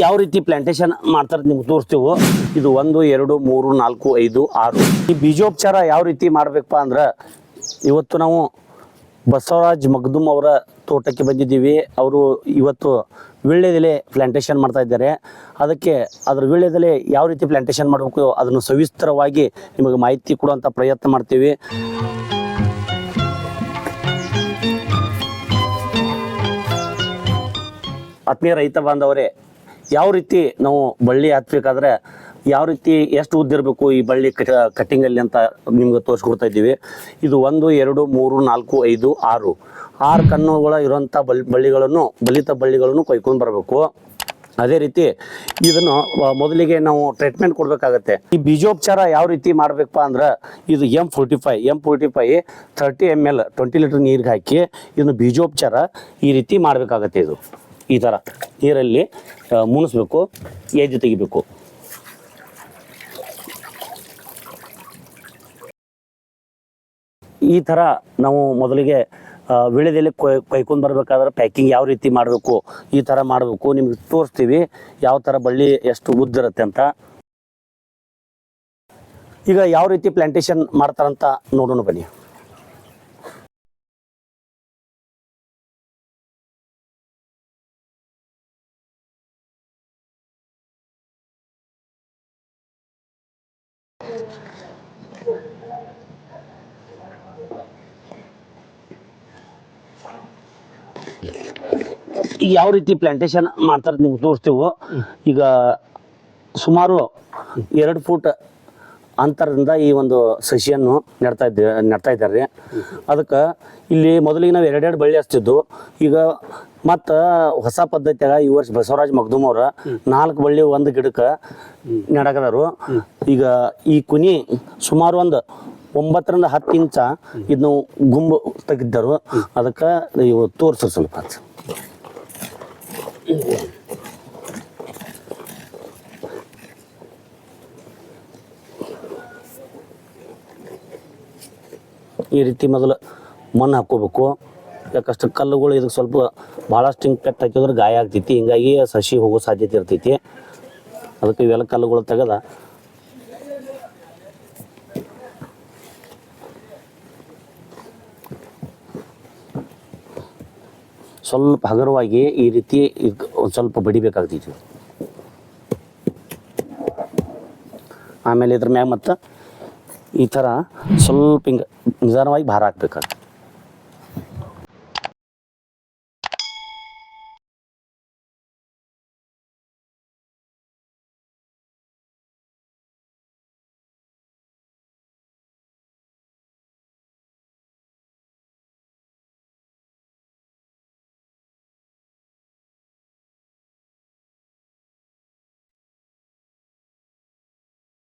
ಯಾವ ರೀತಿ ಪ್ಲಾಂಟೇಶನ್ ಮಾಡ್ತಾರೆ ನಿಮ್ಗೆ ತೋರಿಸ್ತೀವೋ. ಇದು 1 2 3 4 5 6. ಈ ಬೀಜೋಪಚಾರ ಯಾವ ರೀತಿ ಮಾಡ್ಬೇಕಪ್ಪ ಅಂದ್ರೆ, ಇವತ್ತು ನಾವು ಬಸವರಾಜ್ ಮಗ್ದುಮ್ ಅವರ ತೋಟಕ್ಕೆ ಬಂದಿದ್ದೀವಿ. ಅವರು ಇವತ್ತು ವೀಳ್ಯದೆಲೆ ಪ್ಲಾಂಟೇಶನ್ ಮಾಡ್ತಾ ಇದ್ದಾರೆ. ಅದಕ್ಕೆ ಅದರ ವೀಳ್ಯದೆಲೆ ಯಾವ ರೀತಿ ಪ್ಲಾಂಟೇಶನ್ ಮಾಡಬೇಕು ಅದನ್ನು ಸವಿಸ್ತರವಾಗಿ ನಿಮಗೆ ಮಾಹಿತಿ ಕೊಡುವಂಥ ಪ್ರಯತ್ನ ಮಾಡ್ತೀವಿ. ಆತ್ಮೀಯ ರೈತ ಬಾಂಧವರೇ, ಯಾವ ರೀತಿ ನಾವು ಬಳ್ಳಿ ಹತ್ಬೇಕಾದ್ರೆ ಯಾವ ರೀತಿ ಎಷ್ಟು ಉದ್ದಿರಬೇಕು ಈ ಬಳ್ಳಿ ಕಟ್ಟಿಂಗಲ್ಲಿ ಅಂತ ನಿಮ್ಗೆ ತೋರಿಸ್ಕೊಡ್ತಾ ಇದ್ದೀವಿ. ಇದು 1 2 3 4 5 6 ಕಣ್ಣುಗಳ ಇರುವಂಥ ಬಲಿತ ಬಳ್ಳಿಗಳನ್ನು ಕೊಯ್ಕೊಂಡು ಬರಬೇಕು. ಅದೇ ರೀತಿ ಇದನ್ನು ಮೊದಲಿಗೆ ನಾವು ಟ್ರೀಟ್ಮೆಂಟ್ ಕೊಡಬೇಕಾಗತ್ತೆ. ಈ ಬೀಜೋಪಚಾರ ಯಾವ ರೀತಿ ಮಾಡಬೇಕಪ್ಪ ಅಂದ್ರೆ, ಇದು M45 30 ml 20 ಲೀಟರ್ ನೀರಿಗೆ ಹಾಕಿ ಇದನ್ನು ಬೀಜೋಪಚಾರ ಈ ರೀತಿ ಮಾಡಬೇಕಾಗತ್ತೆ. ಇದು ಈ ಥರ ನೀರಲ್ಲಿ ಮುಣಿಸ್ಬೇಕು, ಎದ್ದು ತೆಗಿಬೇಕು. ಈ ಥರ ನಾವು ಮೊದಲಿಗೆ ವೀಳ್ಯದೆಲೆ ಕೊಯ್ಕೊಂಡು ಬರಬೇಕಾದ್ರೆ ಪ್ಯಾಕಿಂಗ್ ಯಾವ ರೀತಿ ಮಾಡಬೇಕು ಈ ಥರ ಮಾಡಬೇಕು. ನಿಮ್ಗೆ ತೋರಿಸ್ತೀವಿ ಯಾವ ಥರ ಬಳ್ಳಿ ಎಷ್ಟು ಉದ್ದಿರುತ್ತೆ ಅಂತ. ಈಗ ಯಾವ ರೀತಿ ಪ್ಲಾಂಟೇಶನ್ ಮಾಡ್ತಾರಂತ ನೋಡೋಣ ಬನ್ನಿ. ಯಾವ ರೀತಿ ಪ್ಲಾಂಟೇಶನ್ ಮಾಡ್ತಾರೆ ನಿಮ್ಗೆ ತೋರಿಸ್ತೀವೋ. ಈಗ ಸುಮಾರು 2 ಫೂಟ್ ಅಂತರದಿಂದ ಈ ಒಂದು ಸಸಿಯನ್ನು ನೆಡ್ತಾ ಇದ್ದಾರೆ. ಅದಕ್ಕೆ ಇಲ್ಲಿ ಮೊದಲಿಗೆ ನಾವು 2 ಬಳ್ಳಿ ಹಚ್ತಿದ್ದು. ಈಗ ಮತ್ತು ಹೊಸ ಪದ್ಧತಿಯಾಗ ಈ ವರ್ಷ ಬಸವರಾಜ್ ಮಗ್ದುಮ್ ಅವ್ರ 4 ಬಳ್ಳಿ ಒಂದು ಗಿಡಕ್ಕೆ ನೆಡಕದಾರು. ಈಗ ಈ ಕುನಿ ಸುಮಾರು ಒಂದು 9 ರಿಂದ 10 ಇಂಚ ಇದನ್ನು ಗುಂಬು ತೆಗಿದ್ದರು. ಅದಕ್ಕೆ ಇವು ತೋರಿಸು ಸ್ವಲ್ಪ. ಈ ರೀತಿ ಮೊದಲು ಮಣ್ಣು ಹಾಕ್ಕೋಬೇಕು. ಯಾಕಷ್ಟು ಕಲ್ಲುಗಳು ಇದಕ್ಕೆ ಸ್ವಲ್ಪ ಭಾಳಷ್ಟು ಹಿಂಗೆ ಪೆಟ್ಟು ಹಾಕಿದ್ರೆ ಗಾಯ ಆಗ್ತೈತಿ. ಹಿಂಗಾಗಿ ಸಸಿ ಹೋಗೋ ಸಾಧ್ಯತೆ ಇರ್ತೈತಿ. ಅದಕ್ಕೆ ಇವೆಲ್ಲ ಕಲ್ಲುಗಳು ತೆಗೆದ ಸ್ವಲ್ಪ ಹಗುರವಾಗಿ ಈ ರೀತಿ ಒಂದು ಸ್ವಲ್ಪ ಬಡಿಬೇಕಾಗ್ತೈತಿ. ಆಮೇಲೆ ಇದ್ರ ಮ್ಯಾಗ ಮತ್ತು ಈ ಥರ ಸ್ವಲ್ಪ ಹಿಂಗೆ ನಿಧಾನವಾಗಿ ಭಾರ ಹಾಕ್ಬೇಕಾಗ್ತದೆ.